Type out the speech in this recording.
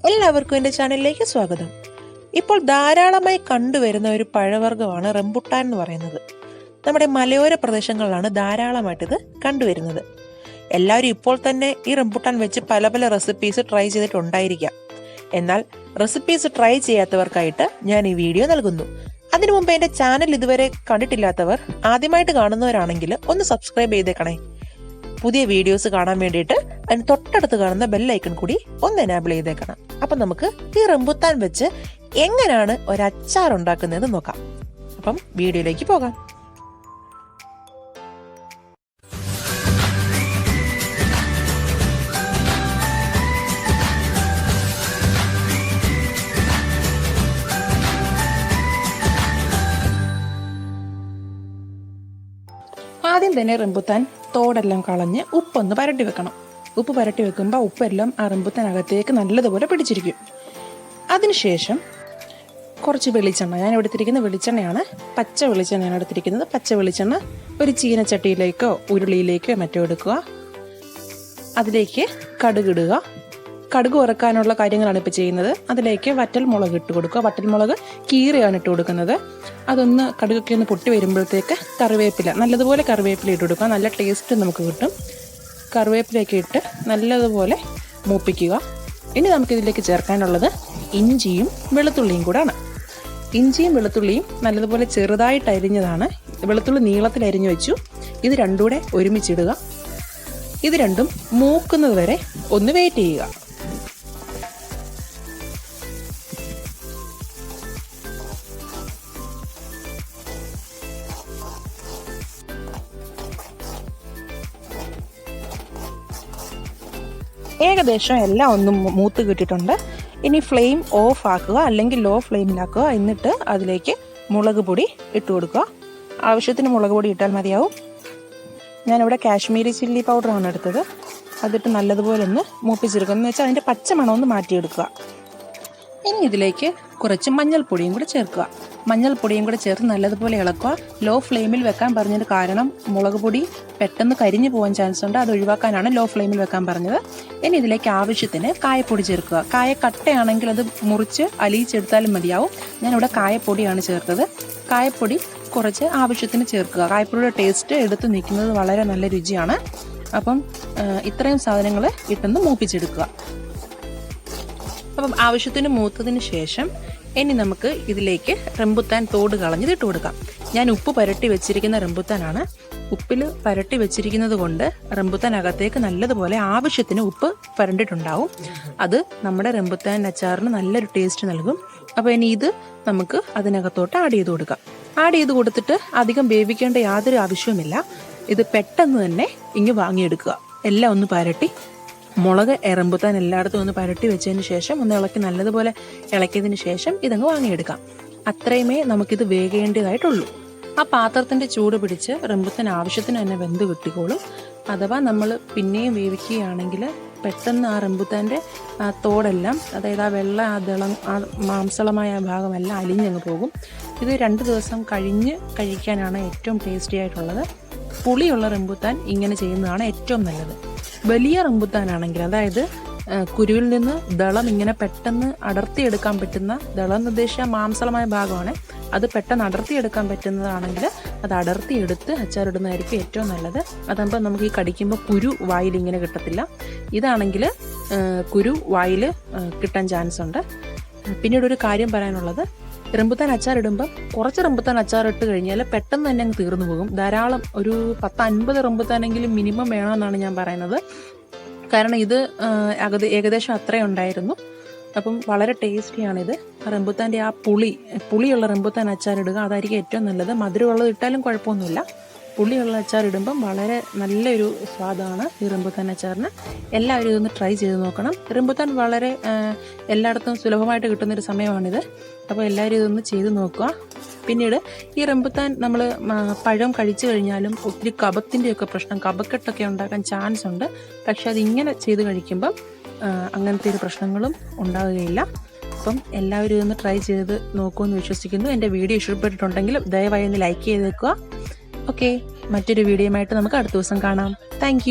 എല്ലാവർക്കും എൻ്റെ ചാനലിലേക്ക് സ്വാഗതം. ഇപ്പോൾ ധാരാളമായി കണ്ടുവരുന്ന ഒരു പഴവർഗ്ഗമാണ് റംബുട്ടാൻ എന്ന് പറയുന്നത്. നമ്മുടെ മലയോര പ്രദേശങ്ങളിലാണ് ധാരാളമായിട്ടിത് കണ്ടുവരുന്നത്. എല്ലാവരും ഇപ്പോൾ തന്നെ ഈ റംബുട്ടാൻ വെച്ച് പല പല റെസിപ്പീസ് ട്രൈ ചെയ്തിട്ടുണ്ടായിരിക്കാം. എന്നാൽ റെസിപ്പീസ് ട്രൈ ചെയ്യാത്തവർക്കായിട്ട് ഞാൻ ഈ വീഡിയോ നൽകുന്നു. അതിനു മുമ്പ് എൻ്റെ ചാനൽ ഇതുവരെ കണ്ടിട്ടില്ലാത്തവർ ആദ്യമായിട്ട് കാണുന്നവരാണെങ്കിൽ ഒന്ന് സബ്സ്ക്രൈബ് ചെയ്തേക്കണേ. പുതിയ വീഡിയോസ് കാണാൻ വേണ്ടിയിട്ട് അതിന് തൊട്ടടുത്ത് കാണുന്ന ബെല്ലൈക്കൺ കൂടി ഒന്ന് എനാബിൾ ചെയ്തേക്കണം. അപ്പം നമുക്ക് ഈ റംബുട്ടാൻ വെച്ച് എങ്ങനെയാണ് ഒരു അച്ചാർ ഉണ്ടാക്കുന്നതെന്ന് നോക്കാം. അപ്പം വീഡിയോയിലേക്ക് പോകാം. ആദ്യം തന്നെ റംബുട്ടാൻ തോടെല്ലാം കളഞ്ഞ് ഉപ്പൊന്ന് പരട്ടി വെക്കണം. ഉപ്പ് പരട്ടി വെക്കുമ്പോൾ ഉപ്പെല്ലാം ആ റംബുട്ടാനകത്തേക്ക് നല്ലതുപോലെ പിടിച്ചിരിക്കും. അതിനുശേഷം കുറച്ച് വെളിച്ചെണ്ണ, ഞാൻ എടുത്തിരിക്കുന്ന വെളിച്ചെണ്ണയാണ് പച്ച വെളിച്ചെണ്ണയാണ് എടുത്തിരിക്കുന്നത്. പച്ച വെളിച്ചെണ്ണ ഒരു ചീനച്ചട്ടിയിലേക്കോ ഉരുളിയിലേക്കോ മറ്റോ എടുക്കുക. അതിലേക്ക് കടുകിടുക. കടുക് വറുക്കാനുള്ള കാര്യങ്ങളാണ് ഇപ്പോൾ ചെയ്യുന്നത്. അതിലേക്ക് വറ്റൽ മുളക് ഇട്ട് കൊടുക്കുക. വറ്റൽ മുളക് കീറിയാണ് ഇട്ട് കൊടുക്കുന്നത്. അതൊന്ന് കടുകൊക്കെ ഒന്ന് പൊട്ടി വരുമ്പോഴത്തേക്ക് കറിവേപ്പില, നല്ലതുപോലെ കറിവേപ്പില ഇട്ട് കൊടുക്കുക. നല്ല ടേസ്റ്റ് നമുക്ക് കിട്ടും. കറിവേപ്പിലയൊക്കെ ഇട്ട് നല്ലതുപോലെ മൂപ്പിക്കുക. ഇനി നമുക്കിതിലേക്ക് ചേർക്കാനുള്ളത് ഇഞ്ചിയും വെളുത്തുള്ളിയും കൂടാണ്. ഇഞ്ചിയും വെളുത്തുള്ളിയും നല്ലതുപോലെ ചെറുതായിട്ട് അരിഞ്ഞതാണ്. വെളുത്തുള്ളി നീളത്തിൽ അരിഞ്ഞു വെച്ചു. ഇത് രണ്ടും കൂടെ ഒരുമിച്ചിടുക. ഇത് രണ്ടും മൂക്കുന്നത് വരെ ഒന്ന് വെയിറ്റ് ചെയ്യുക. ഏകദേശം എല്ലാം ഒന്ന് മൂത്ത് കിട്ടിയിട്ടുണ്ട്. ഇനി ഫ്ലെയിം ഓഫ് ആക്കുക, അല്ലെങ്കിൽ ലോ ഫ്ലെയിമിലാക്കുക. എന്നിട്ട് അതിലേക്ക് മുളക് പൊടി ഇട്ട് കൊടുക്കുക. ആവശ്യത്തിന് മുളക് പൊടി ഇട്ടാൽ മതിയാവും. ഞാനിവിടെ കാശ്മീരി ചില്ലി പൗഡറാണ് എടുത്തത്. അതിട്ട് നല്ലതുപോലെ ഒന്ന് മൂപ്പിച്ചെടുക്കുക. എന്ന് വെച്ചാൽ അതിൻ്റെ പച്ചമണം ഒന്ന് മാറ്റിയെടുക്കുക. ഇനി ഇതിലേക്ക് കുറച്ച് മഞ്ഞൾപ്പൊടിയും കൂടെ ചേർക്കുക. മഞ്ഞൾപ്പൊടിയും കൂടെ ചേർത്ത് നല്ലതുപോലെ ഇളക്കുക. ലോ ഫ്ലെയിമിൽ വെക്കാൻ പറഞ്ഞതിന് കാരണം മുളക് പൊടി പെട്ടെന്ന് കരിഞ്ഞു പോകാൻ ചാൻസ് ഉണ്ട്. അത് ഒഴിവാക്കാനാണ് ലോ ഫ്ലെയിമിൽ വെക്കാൻ പറഞ്ഞത്. ഇനി ഇതിലേക്ക് ആവശ്യത്തിന് കായപ്പൊടി ചേർക്കുക. കായ കട്ടയാണെങ്കിൽ അത് മുറിച്ച് അലിയിച്ചെടുത്താലും മതിയാവും. ഞാനിവിടെ കായപ്പൊടിയാണ് ചേർത്തത്. കായപ്പൊടി കുറച്ച് ആവശ്യത്തിന് ചേർക്കുക. കായപ്പൊടിയുടെ ടേസ്റ്റ് എടുത്ത് നിൽക്കുന്നത് വളരെ നല്ല രുചിയാണ്. അപ്പം ഇത്രയും സാധനങ്ങൾ ഇട്ടൊന്ന് മൂപ്പിച്ചെടുക്കുക. അപ്പം ആവശ്യത്തിന് മൂത്തതിന് ശേഷം ഇനി നമുക്ക് ഇതിലേക്ക് റംബുട്ടാൻ തോട് കളഞ്ഞത് ഇട്ട് കൊടുക്കാം. ഞാൻ ഉപ്പ് പരട്ടി വെച്ചിരിക്കുന്ന റംബുട്ടാനാണ്. ഉപ്പിൽ പരട്ടി വെച്ചിരിക്കുന്നത് കൊണ്ട് റംബുട്ടാനകത്തേക്ക് നല്ലതുപോലെ ആവശ്യത്തിന് ഉപ്പ് പരണ്ടിട്ടുണ്ടാവും. അത് നമ്മുടെ റംബുട്ടാൻ അച്ചാറിന് നല്ലൊരു ടേസ്റ്റ് നൽകും. അപ്പോൾ ഇനി ഇത് നമുക്ക് അതിനകത്തോട്ട് ആഡ് ചെയ്ത് കൊടുക്കാം. ആഡ് ചെയ്ത് കൊടുത്തിട്ട് അധികം വേവിക്കേണ്ട യാതൊരു ആവശ്യവുമില്ല. ഇത് പെട്ടെന്ന് തന്നെ ഇങ്ങ് വാങ്ങിയെടുക്കുക. എല്ലാം ഒന്ന് പരട്ടി മുളക് റംബുട്ടാൻ എല്ലായിടത്തും ഒന്ന് പരട്ടി വെച്ചതിന് ശേഷം ഒന്ന് ഇളക്കി നല്ലതുപോലെ ഇളക്കിയതിന് ശേഷം ഇതങ്ങ് വാങ്ങിയെടുക്കാം. അത്രയുമേ നമുക്കിത് വേകേണ്ടതായിട്ടുള്ളൂ. ആ പാത്രത്തിൻ്റെ ചൂട് പിടിച്ച് റംബുട്ടാൻ ആവശ്യത്തിന് തന്നെ വെന്ത് കിട്ടിക്കോളും. അഥവാ നമ്മൾ പിന്നെയും വേവിക്കുകയാണെങ്കിൽ പെട്ടെന്ന് ആ റംബുട്ടാൻ്റെ ആ തോടെല്ലാം, അതായത് ആ വെള്ള ആ ദളം ആ മാംസളമായ ഭാഗമെല്ലാം അലിഞ്ഞങ്ങ് പോകും. ഇത് 2 ദിവസം കഴിഞ്ഞ് കഴിക്കാനാണ് ഏറ്റവും ടേസ്റ്റി ആയിട്ടുള്ളത്. പുളിയുള്ള റംബുട്ടാൻ ഇങ്ങനെ ചെയ്യുന്നതാണ് ഏറ്റവും നല്ലത്. വലിയ റംബുട്ടാനാണെങ്കിൽ, അതായത് കുരുവിൽ നിന്ന് ദളം ഇങ്ങനെ പെട്ടെന്ന് അടർത്തിയെടുക്കാൻ പറ്റുന്ന, ദളം എന്ന് ഉദ്ദേശിച്ച മാംസളമായ ഭാഗമാണ്, അത് പെട്ടെന്ന് അടർത്തിയെടുക്കാൻ പറ്റുന്നതാണെങ്കിൽ അത് അടർത്തിയെടുത്ത് അച്ചാറിടുന്നതായിരിക്കും ഏറ്റവും നല്ലത്. അതാകുമ്പോൾ നമുക്ക് ഈ കടിക്കുമ്പോൾ കുരു വായിൽ ഇങ്ങനെ കിട്ടത്തില്ല. ഇതാണെങ്കിൽ കുരു വായിൽ കിട്ടാൻ ചാൻസ് ഉണ്ട്. പിന്നീട് ഒരു കാര്യം പറയാനുള്ളത്, റംബുട്ടാൻ അച്ചാറിടുമ്പം കുറച്ച് റംബുട്ടാൻ അച്ചാറിട്ട് കഴിഞ്ഞാൽ പെട്ടെന്ന് തന്നെ അങ്ങ് തീർന്നു പോകും. ധാരാളം ഒരു 10-50 റംബുട്ടാനെങ്കിലും മിനിമം വേണമെന്നാണ് ഞാൻ പറയുന്നത്. കാരണം ഇത് ഏകദേശം അത്രയും ഉണ്ടായിരുന്നു. അപ്പം വളരെ ടേസ്റ്റിയാണിത്. റംബുട്ടാൻ്റെ ആ പുളിയുള്ള റംബുട്ടാൻ അച്ചാറിടുക, അതായിരിക്കും ഏറ്റവും നല്ലത്. മധുരമുള്ളത് ഇട്ടാലും കുഴപ്പമൊന്നുമില്ല. പുളിയുള്ള അച്ചാറിടുമ്പം വളരെ നല്ലൊരു സ്വാദാണ് ഈ റംബുട്ടാൻ അച്ചാറിന്. എല്ലാവരും ഇതൊന്ന് ട്രൈ ചെയ്ത് നോക്കണം. റംബുട്ടാൻ വളരെ എല്ലായിടത്തും സുലഭമായിട്ട് കിട്ടുന്നൊരു സമയമാണിത്. അപ്പോൾ എല്ലാവരും ഇതൊന്ന് ചെയ്ത് നോക്കുക. പിന്നീട് ഈ റംബുട്ടാൻ നമ്മൾ പഴം കഴിച്ചു കഴിഞ്ഞാലും ഒത്തിരി കഫത്തിൻ്റെയൊക്കെ പ്രശ്നം, കഫക്കെട്ടൊക്കെ ഉണ്ടാക്കാൻ ചാൻസ് ഉണ്ട്. പക്ഷെ അതിങ്ങനെ ചെയ്ത് കഴിക്കുമ്പം അങ്ങനത്തെ ഒരു പ്രശ്നങ്ങളും ഉണ്ടാവുകയില്ല. അപ്പം എല്ലാവരും ഇതൊന്ന് ട്രൈ ചെയ്ത് നോക്കുമെന്ന് വിശ്വസിക്കുന്നു. എൻ്റെ വീഡിയോ ഇഷ്ടപ്പെട്ടിട്ടുണ്ടെങ്കിൽ ദയവായി ഒന്ന് ലൈക്ക് ചെയ്തേക്കുക. ഓക്കെ, മറ്റൊരു വീഡിയോയുമായിട്ട് നമുക്ക് അടുത്ത ദിവസം കാണാം. താങ്ക്